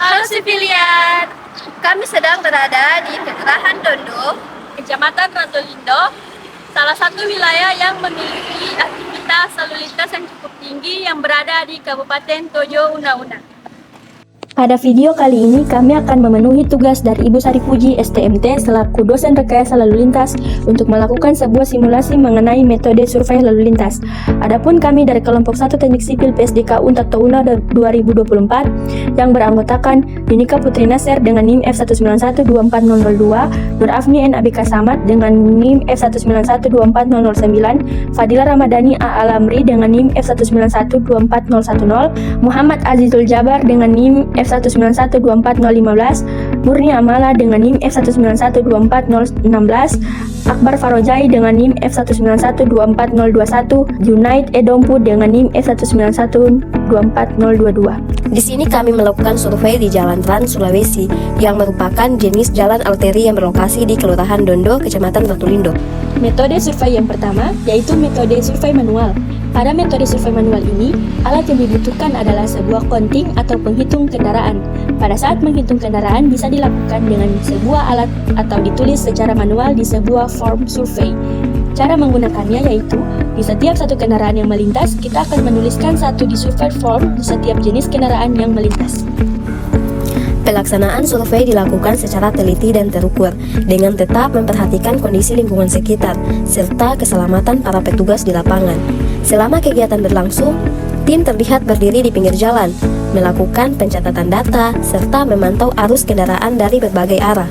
Halo sipilian, kami sedang berada di Kelurahan Dondo, Kecamatan Ratolindo, salah satu wilayah yang memiliki aktivitas lalu lintas yang cukup tinggi yang berada di Kabupaten Tojo Una-Una. Pada video kali ini kami akan memenuhi tugas dari Ibu Sari Puji STMT selaku dosen rekayasa lalu lintas untuk melakukan sebuah simulasi mengenai metode survei lalu lintas. Adapun kami dari kelompok 1 Teknik Sipil PSDK Untat Touna 2024 yang beranggotakan Yunika Putri Nasir dengan NIM F1912402, Nur Afni NABK Samad dengan NIM F1912409, Fadila Ramadhani A. Alamri dengan NIM F1912410, Muhammad Azizul Jabar dengan NIM F1912415, Murni Amala dengan NIM F1912416, Akbar Farojai dengan NIM F1912421, Junaid Edompu dengan NIM F1912422. Di sini kami melakukan survei di Jalan Trans Sulawesi yang merupakan jenis jalan arteri yang berlokasi di Kelurahan Dondo, Kecamatan Ratolindo. Metode survei yang pertama yaitu metode survei manual. Pada metode survei manual ini, alat yang dibutuhkan adalah sebuah konting atau penghitung kendaraan. Pada saat menghitung kendaraan bisa dilakukan dengan sebuah alat atau ditulis secara manual di sebuah form survei. Cara menggunakannya yaitu, di setiap satu kendaraan yang melintas, kita akan menuliskan satu di survey form di setiap jenis kendaraan yang melintas. Pelaksanaan survei dilakukan secara teliti dan terukur dengan tetap memperhatikan kondisi lingkungan sekitar serta keselamatan para petugas di lapangan. Selama kegiatan berlangsung, tim terlihat berdiri di pinggir jalan, melakukan pencatatan data serta memantau arus kendaraan dari berbagai arah.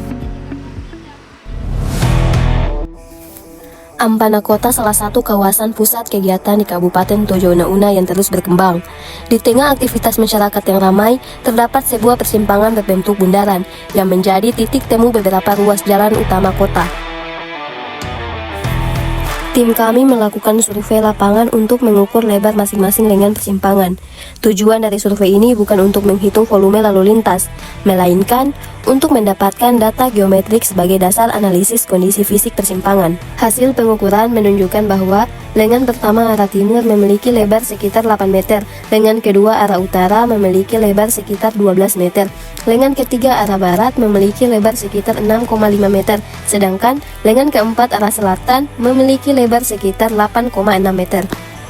Ampana Kota salah satu kawasan pusat kegiatan di Kabupaten Tojo Una-Una yang terus berkembang. Di tengah aktivitas masyarakat yang ramai, terdapat sebuah persimpangan berbentuk bundaran yang menjadi titik temu beberapa ruas jalan utama kota. Tim kami melakukan survei lapangan untuk mengukur lebar masing-masing lengan persimpangan. Tujuan dari survei ini bukan untuk menghitung volume lalu lintas, melainkan untuk mendapatkan data geometrik sebagai dasar analisis kondisi fisik persimpangan. Hasil pengukuran menunjukkan bahwa lengan pertama arah timur memiliki lebar sekitar 8 meter, lengan kedua arah utara memiliki lebar sekitar 12 meter, lengan ketiga arah barat memiliki lebar sekitar 6,5 meter, sedangkan lengan keempat arah selatan memiliki lebar sekitar 8,6 meter.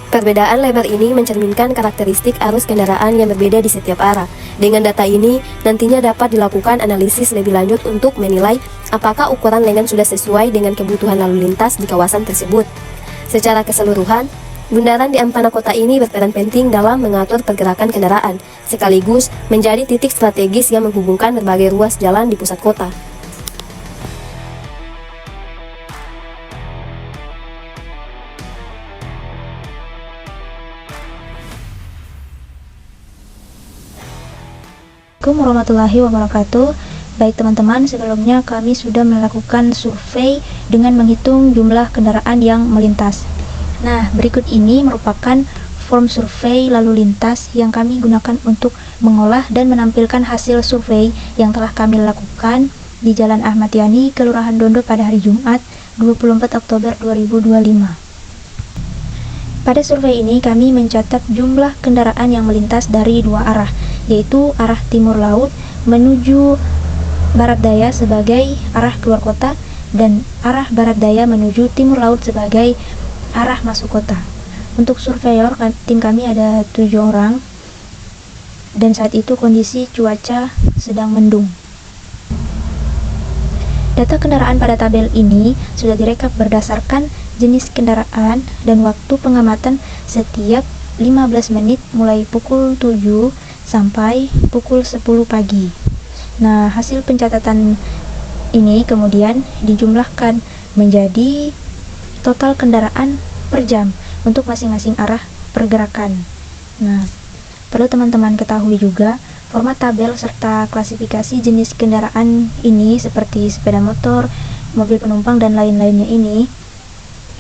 Perbedaan lebar ini mencerminkan karakteristik arus kendaraan yang berbeda di setiap arah. Dengan data ini, nantinya dapat dilakukan analisis lebih lanjut untuk menilai apakah ukuran lengan sudah sesuai dengan kebutuhan lalu lintas di kawasan tersebut. Secara keseluruhan, bundaran di Ampana Kota ini berperan penting dalam mengatur pergerakan kendaraan, sekaligus menjadi titik strategis yang menghubungkan berbagai ruas jalan di pusat kota. Assalamualaikum warahmatullahi wabarakatuh. Baik teman-teman, sebelumnya kami sudah melakukan survei dengan menghitung jumlah kendaraan yang melintas. Nah, berikut ini merupakan form survei lalu lintas yang kami gunakan untuk mengolah dan menampilkan hasil survei yang telah kami lakukan di Jalan Ahmad Yani, Kelurahan Dondo pada hari Jumat 24 Oktober 2025. Pada survei ini kami mencatat jumlah kendaraan yang melintas dari dua arah, yaitu arah timur laut menuju barat daya sebagai arah keluar kota dan arah barat daya menuju timur laut sebagai arah masuk kota. Untuk surveyor, tim kami ada 7 orang dan saat itu kondisi cuaca sedang mendung. Data kendaraan pada tabel ini sudah direkap berdasarkan jenis kendaraan dan waktu pengamatan setiap 15 menit mulai pukul 7 sampai pukul 10 pagi. Nah, hasil pencatatan ini kemudian dijumlahkan menjadi total kendaraan per jam untuk masing-masing arah pergerakan. Nah, perlu teman-teman ketahui juga, format tabel serta klasifikasi jenis kendaraan ini seperti sepeda motor, mobil penumpang, dan lain-lainnya ini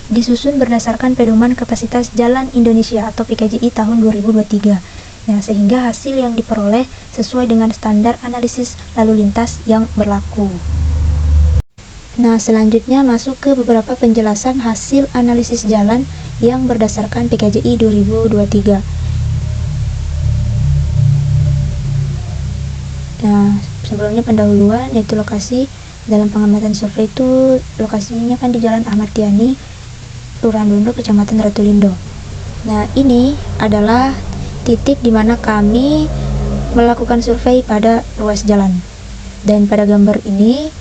disusun berdasarkan pedoman kapasitas jalan Indonesia atau PKJI tahun 2023. Nah, sehingga hasil yang diperoleh sesuai dengan standar analisis lalu lintas yang berlaku. Nah, selanjutnya masuk ke beberapa penjelasan hasil analisis jalan yang berdasarkan PKJI 2023. Nah, sebelumnya pendahuluan yaitu lokasi dalam pengamatan survei itu lokasinya kan di Jalan Ahmad Yani, Kelurahan Dondo, Kecamatan Ratulindo. Nah, ini adalah titik di mana kami melakukan survei pada ruas jalan. Dan pada gambar ini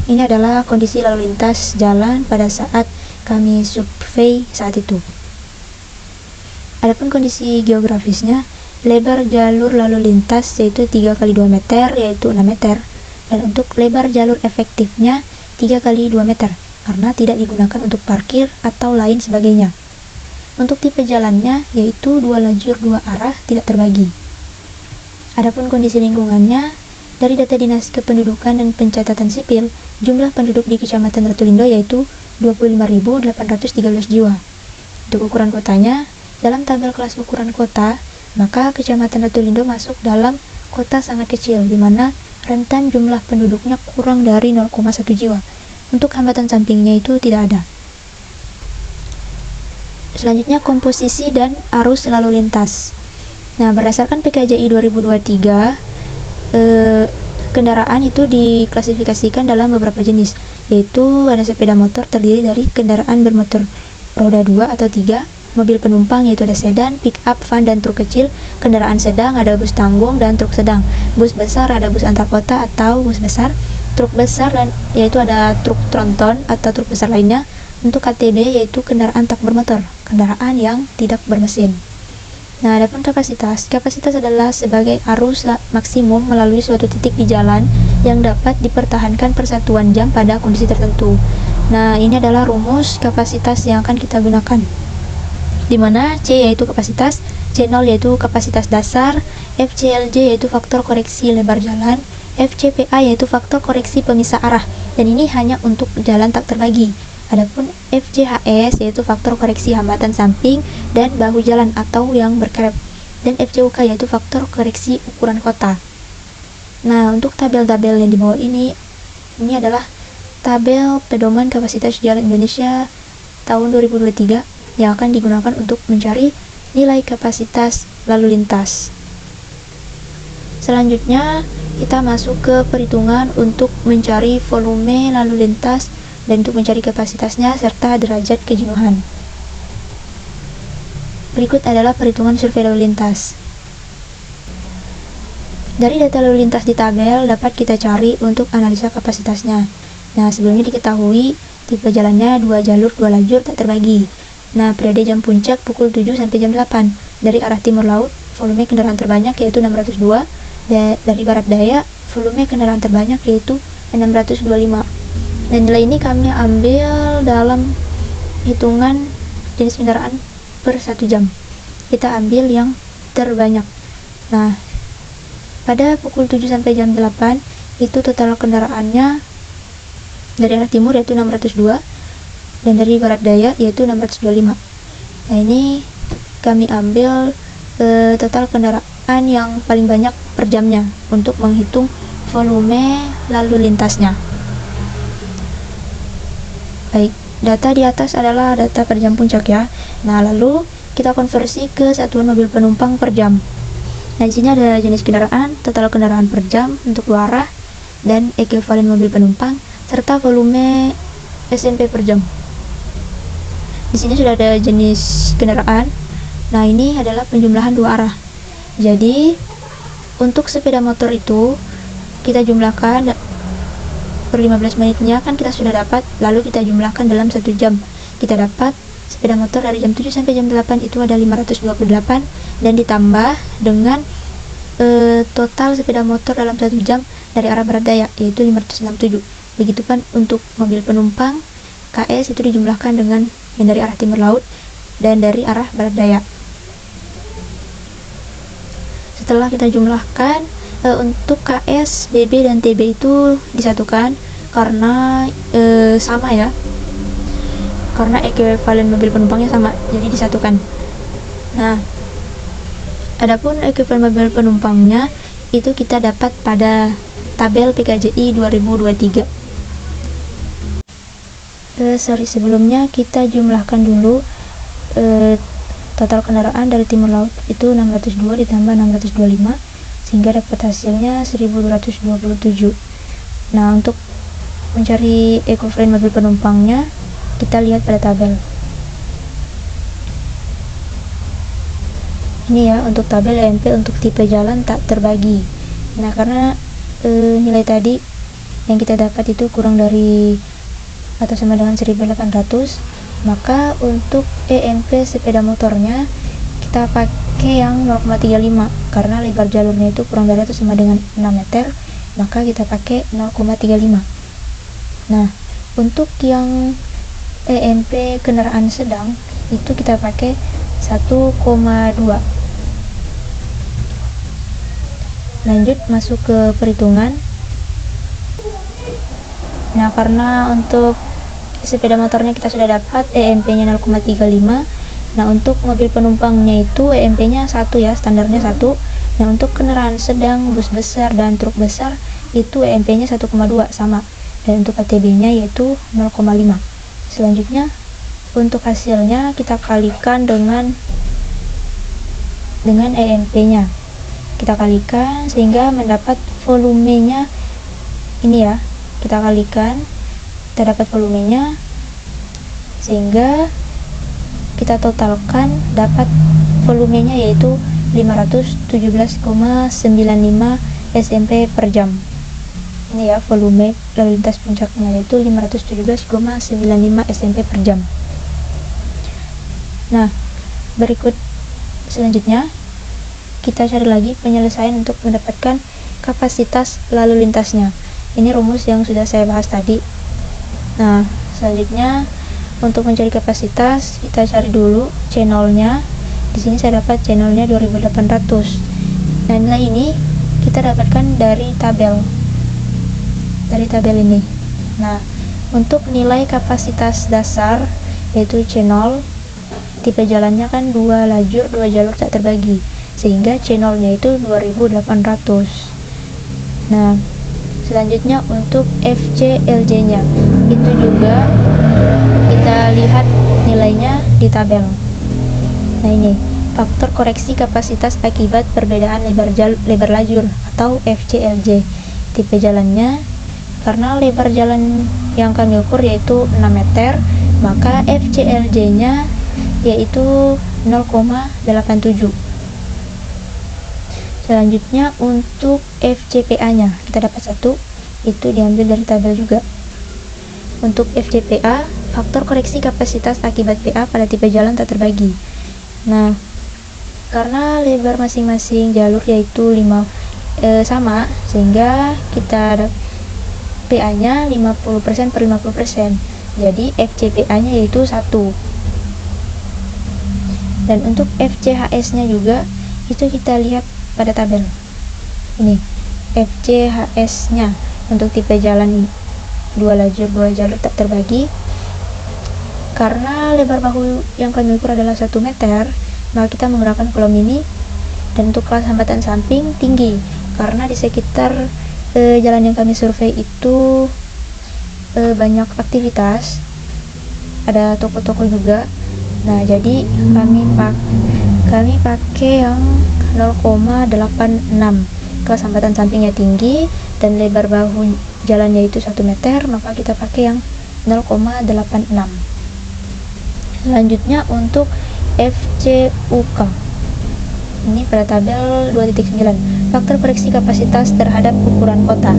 adalah kondisi lalu lintas jalan pada saat kami survei saat itu. Adapun kondisi geografisnya, lebar jalur lalu lintas yaitu 3 kali 2 meter yaitu 6 meter. Dan untuk lebar jalur efektifnya 3 kali 2 meter karena tidak digunakan untuk parkir atau lain sebagainya. Untuk tipe jalannya yaitu 2 lajur 2 arah tidak terbagi. Adapun kondisi lingkungannya, dari data Dinas Kependudukan dan Pencatatan Sipil, jumlah penduduk di Kecamatan Ratulindo yaitu 25.813 jiwa. Untuk ukuran kotanya, dalam tabel kelas ukuran kota, maka Kecamatan Ratulindo masuk dalam kota sangat kecil, di mana rentan jumlah penduduknya kurang dari 0,1 jiwa. Untuk hambatan sampingnya itu tidak ada. Selanjutnya, komposisi dan arus lalu lintas. Nah, berdasarkan PKJI 2023, kendaraan itu diklasifikasikan dalam beberapa jenis, yaitu ada sepeda motor terdiri dari kendaraan bermotor roda 2 atau 3, mobil penumpang yaitu ada sedan, pick up, van, dan truk kecil, kendaraan sedang ada bus tanggung dan truk sedang, bus besar ada bus antar kota atau bus besar, truk besar dan yaitu ada truk tronton atau truk besar lainnya. Untuk KTB yaitu kendaraan tak bermotor, kendaraan yang tidak bermesin. Nah, adapun kapasitas adalah sebagai arus maksimum melalui suatu titik di jalan yang dapat dipertahankan persatuan jam pada kondisi tertentu. Nah, ini adalah rumus kapasitas yang akan kita gunakan, di mana C yaitu kapasitas, C0 yaitu kapasitas dasar, FCLJ yaitu faktor koreksi lebar jalan, FCPA yaitu faktor koreksi pemisah arah, dan ini hanya untuk jalan tak terbagi. Adapun FCHS yaitu faktor koreksi hambatan samping dan bahu jalan atau yang berkelep, dan FCUK yaitu faktor koreksi ukuran kota. Nah, untuk tabel-tabel yang di bawah ini adalah tabel pedoman kapasitas jalan Indonesia tahun 2023 yang akan digunakan untuk mencari nilai kapasitas lalu lintas. Selanjutnya, kita masuk ke perhitungan untuk mencari volume lalu lintas dan untuk mencari kapasitasnya serta derajat kejenuhan. Berikut adalah perhitungan survei lalu lintas. Dari data lalu lintas di tabel dapat kita cari untuk analisa kapasitasnya. Nah, sebelumnya diketahui tipe jalannya 2 jalur 2 lajur tak terbagi. Nah, periode jam puncak pukul 7 sampai jam 8. Dari arah timur laut, volume kendaraan terbanyak yaitu 602. Dari barat daya, volume kendaraan terbanyak yaitu 625. Dan nilai ini kami ambil dalam hitungan jenis kendaraan per 1 jam. Kita ambil yang terbanyak. Nah, pada pukul 7 sampai jam 8 itu total kendaraannya dari arah timur yaitu 602 dan dari barat daya yaitu 625. Nah, ini kami ambil total kendaraan yang paling banyak per jamnya untuk menghitung volume lalu lintasnya. Baik, data di atas adalah data per jam puncak ya. Nah, lalu kita konversi ke satuan mobil penumpang per jam. Nah, di sini ada jenis kendaraan, total kendaraan per jam untuk 2 arah, dan ekuivalen mobil penumpang serta volume SMP per jam. Di sini sudah ada jenis kendaraan. Nah, ini adalah penjumlahan 2 arah. Jadi, untuk sepeda motor itu kita jumlahkan per 15 menitnya kan kita sudah dapat, lalu kita jumlahkan dalam 1 jam. Kita dapat sepeda motor dari jam 7 sampai jam 8 itu ada 528 dan ditambah dengan total sepeda motor dalam 1 jam dari arah barat daya yaitu 567. Begitupun untuk mobil penumpang KS itu dijumlahkan dengan yang dari arah timur laut dan dari arah barat daya. Setelah kita jumlahkan, untuk KS, BB, dan TB itu disatukan karena sama ya, karena ekuivalen mobil penumpangnya sama, jadi disatukan. Nah, adapun ekuivalen mobil penumpangnya itu kita dapat pada tabel PKJI 2023. Sebelumnya kita jumlahkan dulu total kendaraan dari timur laut itu 602 ditambah 625 sehingga dapat hasilnya 1227. Nah, untuk mencari ekofren mobil penumpangnya, kita lihat pada tabel. Ini ya untuk tabel EMP untuk tipe jalan tak terbagi. Nah, karena nilai tadi yang kita dapat itu kurang dari atau sama dengan 1800, maka untuk EMP sepeda motornya kita pakai yang 0,35 karena lebar jalurnya itu kurang dari atau sama dengan 6 meter, maka kita pakai 0,35. Nah, untuk yang EMP kendaraan sedang itu kita pakai 1,2. Lanjut masuk ke perhitungan. Nah, karena untuk sepeda motornya kita sudah dapat EMP-nya 0,35. Nah, untuk mobil penumpangnya itu EMP-nya 1 ya, standarnya 1. Nah, untuk kendaraan sedang, bus besar dan truk besar itu EMP-nya 1,2 sama. Dan untuk ATB-nya yaitu 0,5. Selanjutnya untuk hasilnya kita kalikan dengan EMP-nya. Kita kalikan sehingga mendapat volumenya ini ya. Kita kalikan, kita dapat volumenya sehingga kita totalkan dapat volumenya yaitu 517,95 SMP per jam. Ini ya volume lalu lintas puncaknya yaitu 517,95 SMP per jam. Nah, berikut selanjutnya kita cari lagi penyelesaian untuk mendapatkan kapasitas lalu lintasnya. Ini rumus yang sudah saya bahas tadi. Nah, selanjutnya untuk mencari kapasitas kita cari dulu channelnya. Di sini saya dapat channelnya 2800. Nah, nilai ini kita dapatkan dari tabel ini. Nah, untuk nilai kapasitas dasar yaitu channel, tipe jalannya kan 2 jalur tak terbagi, sehingga channelnya itu 2800. Nah, selanjutnya untuk FCLJ nya itu juga kita lihat nilainya di tabel. Nah, ini faktor koreksi kapasitas akibat perbedaan lebar lajur atau FCLJ. Tipe jalannya, karena lebar jalan yang kami ukur yaitu 6 meter, maka FCLJ nya yaitu 0,87. Selanjutnya untuk FCPA nya kita dapat 1, itu diambil dari tabel juga. Untuk FCPA, faktor koreksi kapasitas akibat PA pada tipe jalan tak terbagi. Nah, karena lebar masing-masing jalur yaitu sama, sehingga kita PA nya 50% per 50%, jadi FCPA nya yaitu 1. Dan untuk FCHS nya juga itu kita lihat pada tabel ini. FCHS nya untuk tipe jalan 2 jalur tak terbagi, karena lebar bahu yang kami ukur adalah 1 meter, maka kita menggunakan kolom ini. Dan untuk kelas hambatan samping tinggi, karena di sekitar jalan yang kami survei itu banyak aktivitas, ada toko-toko juga. Nah, jadi kami pakai yang 0,86. Kelas hambatan sampingnya tinggi dan lebar bahu jalannya itu 1 meter, maka kita pakai yang 0,86. Selanjutnya untuk FCUK, ini pada tabel 2.9, faktor koreksi kapasitas terhadap ukuran kota.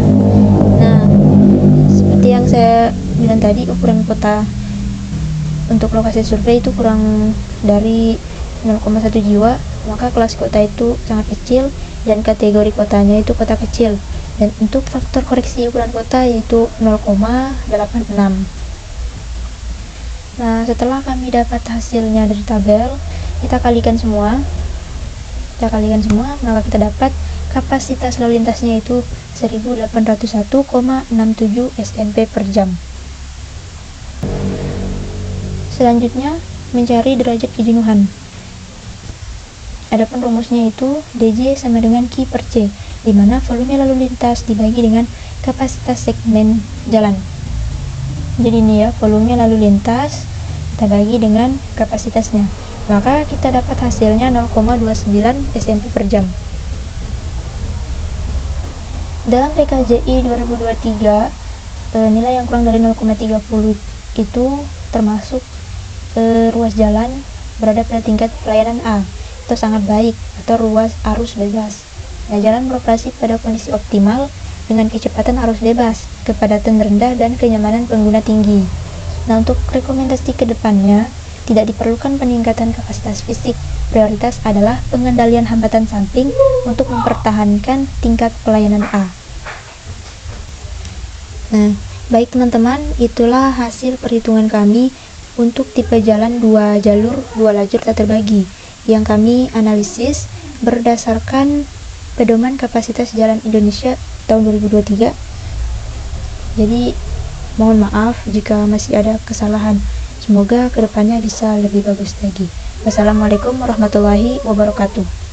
Nah, seperti yang saya bilang tadi, ukuran kota untuk lokasi survei itu kurang dari 0,1 jiwa, maka kelas kota itu sangat kecil dan kategori kotanya itu kota kecil. Dan untuk faktor koreksi ukuran kota yaitu 0,86. Nah, setelah kami dapat hasilnya dari tabel, kita kalikan semua, maka kita dapat kapasitas lalu lintasnya itu 1801,67 SMP per jam. Selanjutnya, mencari derajat kejenuhan. Adapun rumusnya itu DJ sama dengan Q per C, di mana volume lalu lintas dibagi dengan kapasitas segmen jalan. Jadi ini ya, volume lalu lintas kita bagi dengan kapasitasnya, maka kita dapat hasilnya 0,29 SMP per jam. Dalam PKJI 2023, nilai yang kurang dari 0,30 itu termasuk ruas jalan berada pada tingkat pelayanan A, itu sangat baik, atau ruas arus bebas. Nah, jalan beroperasi pada kondisi optimal dengan kecepatan arus bebas, kepadatan rendah, dan kenyamanan pengguna tinggi. Nah, untuk rekomendasi ke depannya, tidak diperlukan peningkatan kapasitas fisik. Prioritas adalah pengendalian hambatan samping untuk mempertahankan tingkat pelayanan A. Nah, baik teman-teman, itulah hasil perhitungan kami untuk tipe jalan 2 jalur 2 lajur tak terbagi yang kami analisis berdasarkan pedoman kapasitas jalan Indonesia tahun 2023. Jadi mohon maaf jika masih ada kesalahan. Semoga kedepannya bisa lebih bagus lagi. Wassalamualaikum warahmatullahi wabarakatuh.